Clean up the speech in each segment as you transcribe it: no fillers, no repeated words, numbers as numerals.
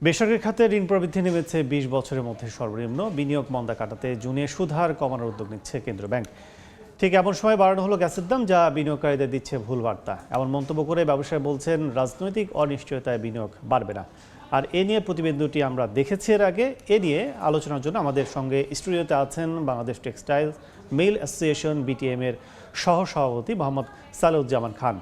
বেসরকারি খাতে ঋণ প্রবৃদ্ধি নেমেছে ২০ বছরের মধ্যে সর্বনিম্ন। বিনিয়োগ মন্দা কাটাতে জুনে সুদহার কমানোর উদ্যোগ নিচ্ছে কেন্দ্রীয় ব্যাংক। ঠিক এমন সময় বাড়ানো হলো গ্যাসের দাম, যা বিনিয়োগকারীদের দিচ্ছে ভুল বার্তা। এমন মন্তব্য করে ব্যবসায়ী বলছেন রাজনৈতিক অনিশ্চয়তায় বিনিয়োগ বাড়বে না। আর এ নিয়ে প্রতিবেদনটি আমরা দেখেছি এর আগে। এ নিয়ে আলোচনার জন্য আমাদের সঙ্গে স্টুডিওতে আছেন Bangladesh textile mill association BTM এর সহসভাপতি মোহাম্মদ সালেউজ্জামান খান।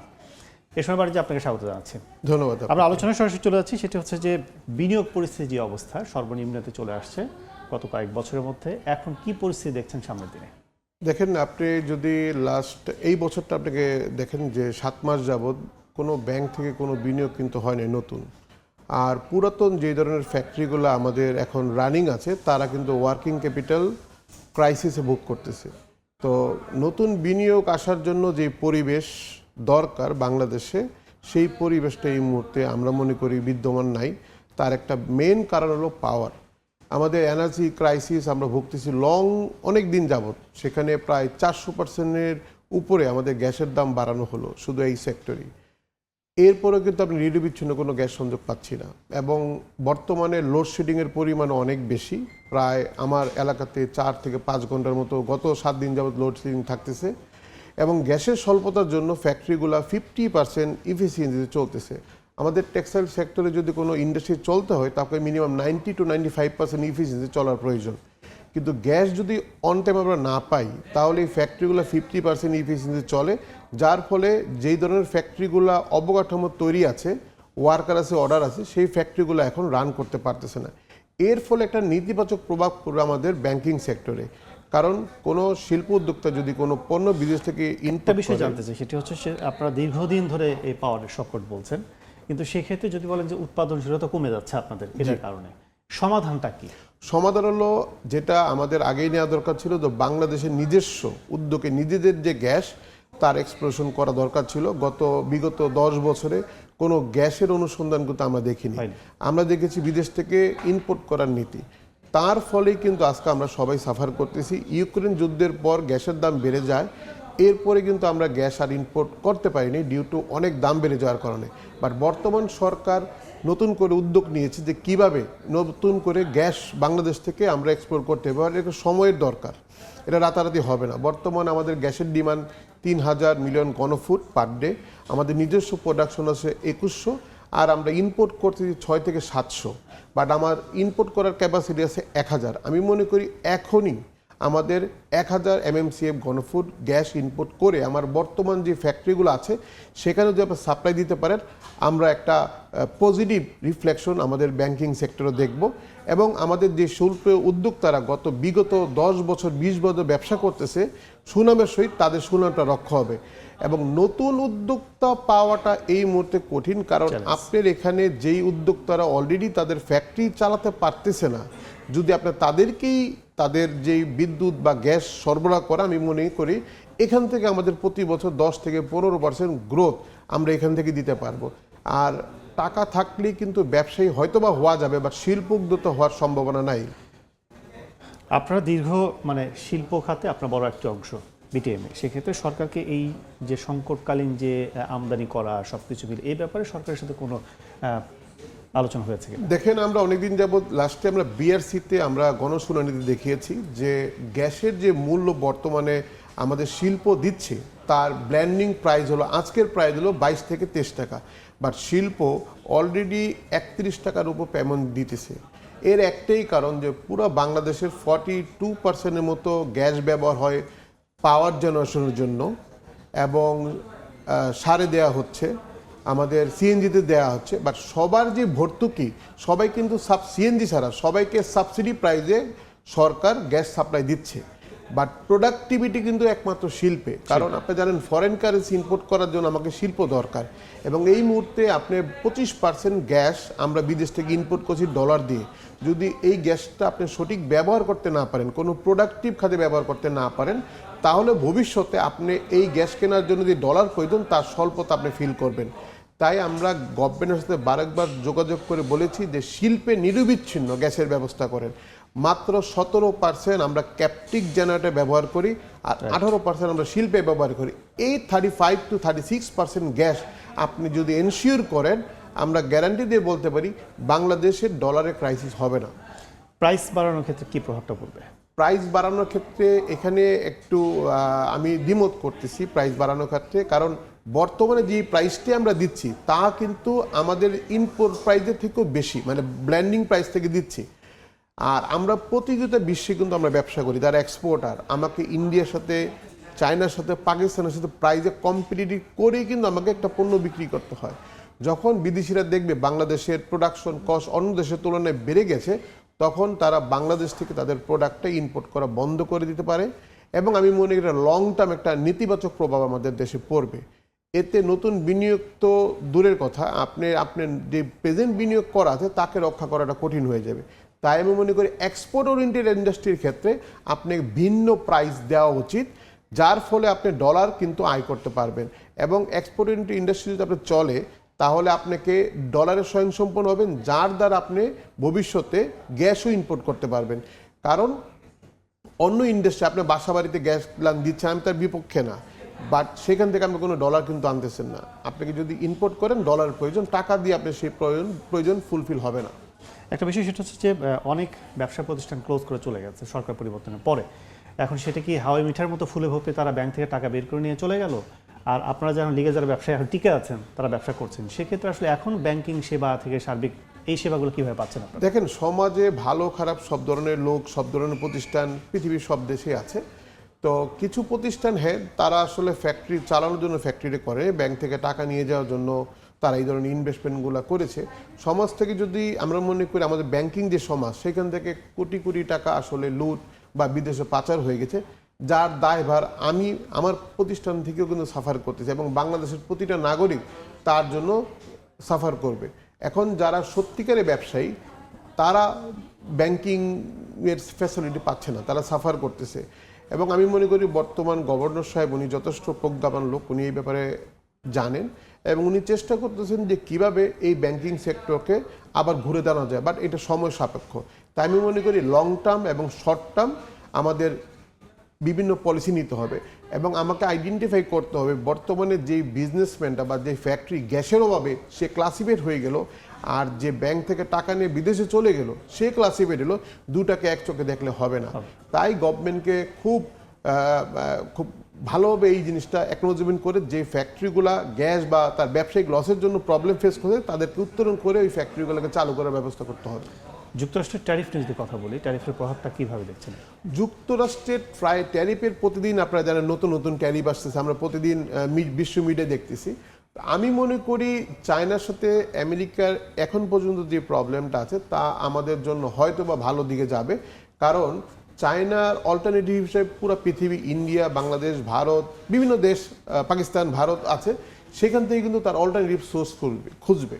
এ সময় বাড়িতে আপনাকে স্বাগত জানাচ্ছি। ধন্যবাদ। আমরা আলোচনায় সরাসরি চলে যাচ্ছি। সেটি হচ্ছে যে বিনিয়োগ পরিস্থিতি যে অবস্থা সর্বনিম্নতে চলে আসছে গত কয়েক বছরের মধ্যে, এখন কি পরিস্থিতি দেখছেন সামনের দিনে? দেখেন, আপনি যদি এই বছরটা আপনাকে দেখেন যে 7 মাস যাবৎ কোনো ব্যাংক থেকে কোনো বিনিয়োগ কিন্তু হয় না নতুন। আর পুরাতন যে ধরনের ফ্যাক্টরিগুলো আমাদের এখন রানিং আছে, তারা কিন্তু ওয়ার্কিং ক্যাপিটাল ক্রাইসিসে ভোগ করতেছে। তো নতুন বিনিয়োগ আসার জন্য যে পরিবেশ দরকার বাংলাদেশে, সেই পরিবেশটা এই মুহূর্তে আমরা মনে করি বিদ্যমান নাই। তার একটা মেন কারণ হলো পাওয়ার। আমাদের এনার্জি ক্রাইসিস আমরা ভুগতেছি অনেক দিন যাবৎ। সেখানে প্রায় 400% উপরে আমাদের গ্যাসের দাম বাড়ানো হলো শুধু এই সেক্টরেই। এরপরে কিন্তু আপনি নিরবিচ্ছিন্ন কোনো গ্যাস সংযোগ পাচ্ছি না, এবং বর্তমানে লোডশেডিংয়ের পরিমাণ অনেক বেশি। প্রায় আমার এলাকাতে 4 থেকে 5 ঘন্টার মতো গত 7 দিন যাবৎ লোডশেডিং থাকতেছে, এবং গ্যাসের স্বল্পতার জন্য ফ্যাক্টরিগুলো 50% ইফিসিয়েন্সিতে চলতেছে। আমাদের টেক্সটাইল সেক্টরে যদি কোনো ইন্ডাস্ট্রি চলতে হয়, তাকে মিনিমাম 90 to 95% ইফিসিয়েন্সি চলার প্রয়োজন। কিন্তু গ্যাস যদি অন টাইম আমরা না পাই, তাহলে এই ফ্যাক্টরিগুলো 50% ইফিসিয়েন্সি চলে, যার ফলে যেই ধরনের ফ্যাক্টরিগুলো অবকাঠামো তৈরি আছে, ওয়ার্কার আছে, অর্ডার আছে, সেই ফ্যাক্টরিগুলো এখন রান করতে পারতেছে না। এর ফলে একটা নেতিবাচক প্রভাব পড়বে আমাদের ব্যাংকিং সেক্টরে। কারণ কোনো শিল্প উদ্যোক্তা যদি কোনো পণ্য বিদেশ থেকে একটা বিষয় জানতে চাই, সেটি হচ্ছে আপনারা দীর্ঘদিন ধরে এই পাওয়ারের সংকট বলছেন, কিন্তু সেক্ষেত্রে যদি বলেন যে উৎপাদনশীলতা কমে যাচ্ছে আপনাদের, এটার কারণে সমাধানটা কি? সমাধান হলো, যেটা আমাদের আগেই নেওয়া দরকার ছিল, তো বাংলাদেশের নিজস্ব উদ্যোগে নিজেদের যে গ্যাস, তার এক্সপ্লোরেশন করা দরকার ছিল। বিগত 10 বছরে কোনো গ্যাসের অনুসন্ধান কিন্তু আমরা দেখিনি। আমরা দেখেছি বিদেশ থেকে ইম্পোর্ট করার নীতি। তার ফলেই কিন্তু আজকে আমরা সবাই সাফার করতেছি। ইউক্রেন যুদ্ধের পর গ্যাসের দাম বেড়ে যায়, এরপরে কিন্তু আমরা গ্যাস আর ইম্পোর্ট করতে পারিনি ডিউ টু অনেক দাম বেড়ে যাওয়ার কারণে। বাট বর্তমান সরকার নতুন করে উদ্যোগ নিয়েছে যে কিভাবে নতুন করে গ্যাস বাংলাদেশ থেকে আমরা এক্সপোর্ট করতে হবে। এটা সময়ের দরকার, এটা রাতারাতি হবে না। বর্তমানে আমাদের গ্যাসের ডিমান্ড 3000 মিলিয়ন ঘনফুট পার ডে। আমাদের নিজস্ব প্রোডাকশন আছে 2100, আর আমরা ইম্পোর্ট করতেছি 6 থেকে 700। বাট আমার ইম্পোর্ট করার ক্যাপাসিটি আছে 1000। আমি মনে করি এখনই আমাদের 1000 MMCF ঘনফুট গ্যাস ইম্পোর্ট করে আমার বর্তমান যে ফ্যাক্টরিগুলো আছে, সেখানে যদি আপনি সাপ্লাই দিতে পারেন, আমরা একটা পজিটিভ রিফ্লেকশন আমাদের ব্যাংকিং সেক্টরে দেখব। এবং আমাদের যে শিল্প উদ্যোক্তারা বিগত 10 বছর 20 বছর ব্যবসা করতেছে, সুনামের সহিত তাদের সুনামটা রক্ষা হবে। এবং নতুন উদ্যোক্তা পাওয়াটা এই মুহূর্তে কঠিন, কারণ আপনার এখানে যেই উদ্যোক্তারা অলরেডি তাদের ফ্যাক্টরি চালাতে পারতেছে না, যদি আপনার তাদেরকেই তাদের যেই বিদ্যুৎ বা গ্যাস সরবরাহ করা, আমি মনে করি এখান থেকে আমাদের প্রতি বছর 10 থেকে 15% গ্রোথ আমরা এখান থেকে দিতে পারবো। আর টাকা থাকলেই কিন্তু ব্যবসায়ী হয়তোবা হওয়া যাবে, বাট শিল্প উদ্যোক্তা হওয়ার সম্ভাবনা নাই। আপনারা শিল্প খাতে আপনার বড় একটা অংশ বিটিএম, সেক্ষেত্রে সরকারকে এই যে সংকটকালীন যে আমদানি করা সবকিছু মিলে, এই ব্যাপারে সরকারের সাথে কোনো আলোচনা হয়েছে কিনা? দেখেন, আমরা অনেকদিন যাবৎ লাস্টে আমরা বিআরসিতে আমরা গণশুনানিতে দেখিয়েছি যে গ্যাসের যে মূল্য বর্তমানে আমাদের শিল্প দিচ্ছে, তার ব্ল্যান্ডিং প্রাইস হলো, আজকের প্রাইস হলো 22 থেকে 23 টাকা। বাট শিল্প অলরেডি 31 টাকার উপর পেমেন্ট দিতেছে। এর একটাই কারণ যে পুরো বাংলাদেশের 42% মতো গ্যাস ব্যবহার হয় পাওয়ার জেনারেশনের জন্য, এবং সারে দেওয়া হচ্ছে, আমাদের সিএনজিতে দেওয়া হচ্ছে। বাট সবার যে ভর্তুকি, সবাই কিন্তু সিএনজি ছাড়া সবাইকে সাবসিডি প্রাইসে সরকার গ্যাস সাপ্লাই দিচ্ছে। বাট প্রোডাক্টিভিটি কিন্তু একমাত্র শিল্পে, কারণ আপনি জানেন ফরেন কারেন্সি ইম্পোর্ট করার জন্য আমাকে শিল্প দরকার। এবং এই মুহূর্তে আপনি 25% গ্যাস আমরা বিদেশ থেকে ইম্পোর্ট করছি ডলার দিয়ে। যদি এই গ্যাসটা আপনি সঠিক ব্যবহার করতে না পারেন, কোনো প্রোডাক্টিভ খাতে ব্যবহার করতে না পারেন, তাহলে ভবিষ্যতে আপনি এই গ্যাস কেনার জন্য যে ডলার প্রয়োজন, তার স্বল্পতা আপনি ফিল করবেন। তাই আমরা গভর্নমেন্টের সাথে বারবার যোগাযোগ করে বলেছি যে শিল্পে নিরবিচ্ছিন্ন গ্যাসের ব্যবস্থা করেন। মাত্র 17% আমরা ক্যাপটিভ জেনারেটর ব্যবহার করি, আর 18% আমরা শিল্পে ব্যবহার করি। এই 35 to 36% গ্যাস আপনি যদি এনশিওর করেন, আমরা গ্যারান্টি দিয়ে বলতে পারি বাংলাদেশের ডলারের ক্রাইসিস হবে না। প্রাইস বাড়ানোর ক্ষেত্রে কি প্রভাবটা পড়বে? প্রাইস বাড়ানোর ক্ষেত্রে এখানে একটু আমি দ্বিমত করতেছি প্রাইস বাড়ানোর ক্ষেত্রে, কারণ বর্তমানে যে প্রাইসটি আমরা দিচ্ছি তা কিন্তু আমাদের ইনপুট প্রাইসের থেকেও বেশি, মানে ব্ল্যান্ডিং প্রাইস থেকে দিচ্ছি। আর আমরা প্রতিযোগিতা বিশ্বে কিন্তু আমরা ব্যবসা করি, যারা এক্সপোর্টার, আমাকে ইন্ডিয়ার সাথে, চায়নার সাথে, পাকিস্তানের সাথে প্রাইসে কম্পিটিটিভ করেই কিন্তু আমাকে একটা পণ্য বিক্রি করতে হয়। যখন বিদেশিরা দেখবে বাংলাদেশের প্রোডাকশন কস্ট অন্য দেশের তুলনায় বেড়ে গেছে, তখন তারা বাংলাদেশ থেকে তাদের প্রোডাক্টটা ইম্পোর্ট করা বন্ধ করে দিতে পারে, এবং আমি মনে করি লং টার্ম একটা নেতিবাচক প্রভাব আমাদের দেশে পড়বে। এতে নতুন বিনিয়োগ তো দূরের কথা, আপনার যে প্রেজেন্ট বিনিয়োগ করা আছে তাকে রক্ষা করাটা কঠিন হয়ে যাবে। তাই আমি মনে করি এক্সপোর্ট ওরিয়েন্টেড ইন্ডাস্ট্রির ক্ষেত্রে আপনাকে ভিন্ন প্রাইস দেওয়া উচিত, যার ফলে আপনি ডলার কিন্তু আয় করতে পারবেন। এবং এক্সপোর্ট ওরিয়েন্টেড ইন্ডাস্ট্রি যদি আপনার চলে, তাহলে আপনাকে ডলারের স্বয়ংসম্পন্ন হবেন, যার দ্বারা আপনি ভবিষ্যতে গ্যাসও ইম্পোর্ট করতে পারবেন। কারণ অন্য ইন্ডাস্ট্রি আপনি বাসা বাড়িতে গ্যাস প্ল্যান দিচ্ছেন, আমি তার বিপক্ষে না, বাট সেখান থেকে আপনি কোনো ডলার কিন্তু আনতেছেন না। আপনাকে যদি ইম্পোর্ট করেন ডলার প্রয়োজন, টাকা দিয়ে আপনি সেই প্রয়োজন ফুলফিল হবে না। একটা বিষয় সেটা হচ্ছে যে অনেক ব্যবসা প্রতিষ্ঠান ক্লোজ করে চলে গেছে সরকার পরিবর্তনের পরে। এখন সেটা কি হাওয়াই মিঠার মতো ফুলে ভর্তি তারা ব্যাংক থেকে টাকা বের করে নিয়ে চলে গেল, আর আপনারা যারা লিগে যারা ব্যবসায় এখন টিকে আছেন তারা ব্যবসা করছেন, সেক্ষেত্রে আসলে এখন ব্যাংকিং সেবা থেকে সার্বিক এই সেবাগুলো কীভাবে পাচ্ছেন আপনারা? দেখেন, সমাজে ভালো খারাপ সব ধরনের লোক, সব ধরনের প্রতিষ্ঠান পৃথিবীর সব দেশে আছে। তো কিছু প্রতিষ্ঠান তারা আসলে ফ্যাক্টরি চালানোর জন্য ফ্যাক্টরি করে, ব্যাংক থেকে টাকা নিয়ে যাওয়ার জন্য তারা এই ধরনের ইনভেস্টমেন্টগুলো করেছে। সমাজ থেকে যদি আমরা মনে করি আমাদের ব্যাংকিং যে সমাজ, সেখান থেকে কোটি কোটি টাকা আসলে লুট বা বিদেশে পাচার হয়ে গেছে, যার দায়ভার আমি আমার প্রতিষ্ঠান থেকেও কিন্তু সাফার করতেছি, এবং বাংলাদেশের প্রতিটা নাগরিক তার জন্য সাফার করবে। এখন যারা সত্যিকারের ব্যবসায়ী তারা ব্যাংকিংয়ের ফ্যাসিলিটি পাচ্ছে না, তারা সাফার করতেছে। এবং আমি মনে করি বর্তমান গভর্নর সাহেব উনি যথেষ্ট প্রজ্ঞাবান লোক, উনি এই ব্যাপারে জানেন, এবং উনি চেষ্টা করতেছেন যে কিভাবে এই ব্যাংকিং সেক্টরকে আবার ঘুরে দাঁড়ানো যায়, বাট এটা সময় সাপেক্ষ। তাই আমি মনে করি লং টার্ম এবং শর্ট টার্ম আমাদের বিভিন্ন পলিসি নিতে হবে, এবং আমাকে আইডেন্টিফাই করতে হবে বর্তমানে যে বিজনেসম্যানটা বা যে ফ্যাক্টরি গ্যাসের অভাবে সে ক্লাসিফাইড হয়ে গেল, আর যে ব্যাংক থেকে টাকা নিয়ে বিদেশে চলে গেল সে ক্লাসিফাইড হলো, দুটাকে এক চোখে দেখলে হবে না। তাই গভর্নমেন্টকে খুব ভালোভাবে এই জিনিসটা অ্যাকনোলেজমেন্ট করে যে ফ্যাক্টরিগুলো গ্যাস বা তার ব্যবসায়িক লসের জন্য প্রবলেম ফেস করে তাদেরকে উত্তোলন করে ওই ফ্যাক্টরিগুলোকে চালু করার ব্যবস্থা করতে হবে। যুক্তরাষ্ট্রের ট্যারিফ নিয়ে যদি কথা বলি, ট্যারিফের প্রভাবটা কীভাবে দেখছেন? যুক্তরাষ্ট্রের প্রায় ট্যারিফের প্রতিদিন আপনারা জানেন নতুন নতুন ট্যারিফ আসতেছে, আমরা প্রতিদিন বিশ্ব মিডিয়া দেখতেছি। আমি মনে করি চায়নার সাথে আমেরিকার এখন পর্যন্ত যে প্রবলেমটা আছে তা আমাদের জন্য হয়তো বা ভালো দিকে যাবে, কারণ চায়নার অল্টারনেটিভ হিসেবে পুরো পৃথিবী, ইন্ডিয়া, বাংলাদেশ, ভারত, বিভিন্ন দেশ, পাকিস্তান, ভারত আছে, সেখান থেকে কিন্তু তার অল্টারনেটিভ সোর্স খুঁজবে।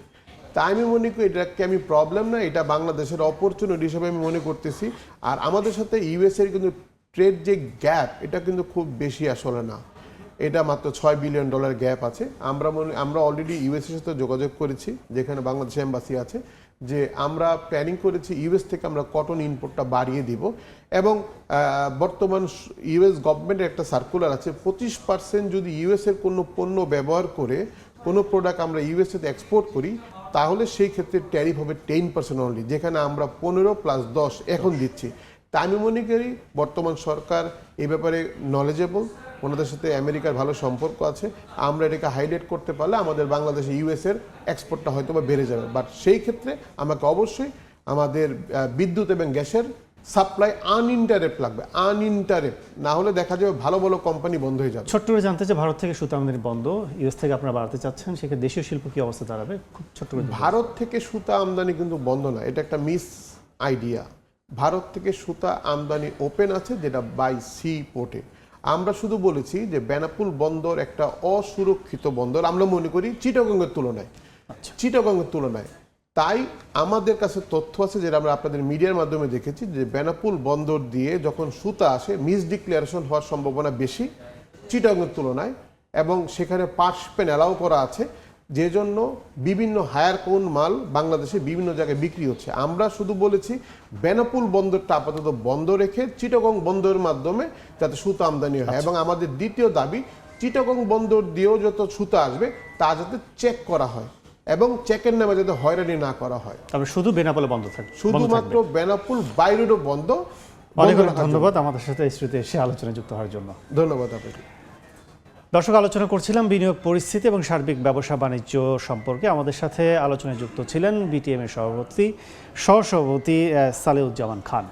তাই আমি মনে করি এটাকে আমি প্রবলেম না, এটা বাংলাদেশের অপরচুনিটি হিসেবে আমি মনে করতেছি। আর আমাদের সাথে ইউএসএর কিন্তু ট্রেড যে গ্যাপ, এটা কিন্তু খুব বেশি আসলে না, এটা মাত্র $6 বিলিয়ন গ্যাপ আছে। আমরা অলরেডি ইউএসএর সাথে যোগাযোগ করেছি, যেখানে বাংলাদেশ এম্বাসি আছে, যে আমরা প্ল্যানিং করেছি ইউএস থেকে আমরা কটন ইনপুটটা বাড়িয়ে দিব। এবং বর্তমান ইউএস গভর্নমেন্টের একটা সার্কুলার আছে, 25% যদি ইউএসের কোনো পণ্য ব্যবহার করে কোনো প্রোডাক্ট আমরা ইউএসএতে এক্সপোর্ট করি, তাহলে সেই ক্ষেত্রে ট্যারিফ হবে 10% অনলি, যেখানে আমরা 15 + 10 এখন দিচ্ছি। তা আমি মনে করি বর্তমান সরকার এই ব্যাপারে নলেজেবল, ওনাদের সাথে আমেরিকার ভালো সম্পর্ক আছে, আমরা এটাকে হাইলাইট করতে পারলে আমাদের বাংলাদেশে ইউএসের এক্সপোর্টটা হয়তো বা বেড়ে যাবে। বাট সেই ক্ষেত্রে আমাকে অবশ্যই আমাদের বিদ্যুৎ এবং গ্যাসের সাপ্লাই আনইন্টারেপ্ট লাগবে, আনইন্টারেপ্ট না হলে দেখা যাবে ভালো ভালো কোম্পানি বন্ধ হয়ে যাবে। ছোট্ট করে জানতে চাই, ভারত থেকে সুতা আমদানি বন্ধ, ইউএস থেকে আপনারা বাড়াতে চাচ্ছেন, সেক্ষেত্রে দেশীয় শিল্প কি অবস্থা দাঁড়াবে? খুব ছোট্ট করে। ভারত থেকে সুতা আমদানি কিন্তু বন্ধ না, এটা একটা মিস আইডিয়া। ভারত থেকে সুতা আমদানি ওপেন আছে, যেটা বাই সি পোর্টে। আমরা শুধু বলেছি যে বেনাপুল বন্দর একটা অসুরক্ষিত বন্দর, আমরা মনে করি চিটাগংয়ের তুলনায়। তাই আমাদের কাছে তথ্য আছে, যেটা আমরা আপনাদের মিডিয়ার মাধ্যমে দেখেছি, যে বেনাপুল বন্দর দিয়ে যখন সুতা আসে মিসডিক্লারেশন হওয়ার সম্ভাবনা বেশি চিটাগংয়ের তুলনায়, এবং সেখানে পার্সপেন অ্যালাউ করা আছে, যে জন্য বিভিন্ন হায়ার কোন মাল বাংলাদেশে বিভিন্ন জায়গায় বিক্রি হচ্ছে। আমরা শুধু বলেছি বেনাপুল বন্দরটা আপাতত বন্ধ রেখে চিটাগং বন্দরের মাধ্যমে যাতে সুতা আমদানি হয়, এবং আমাদের দ্বিতীয় দাবি চিটাগং বন্দর দিয়েও যত সুতা আসবে তা যাতে চেক করা হয়, এবং চেকের নামে যাতে হয়রানি না করা হয়। তবে শুধু বেনাপোলে বন্ধ থাকবে, শুধুমাত্র বেনাপোল বাইরেও বন্ধ। অনেক অনেক ধন্যবাদ আমাদের সাথে এই স্মৃতি এসে আলোচনায় যুক্ত হওয়ার জন্য। ধন্যবাদ আপনাকে। দর্শক, আলোচনা করছিলাম বিনিয়োগ পরিস্থিতি এবং সার্বিক ব্যবসা বাণিজ্য সম্পর্কে। আমাদের সাথে আলোচনায় যুক্ত ছিলেন বিটিএম এর সহসভাপতি সালেউজ্জামান খান।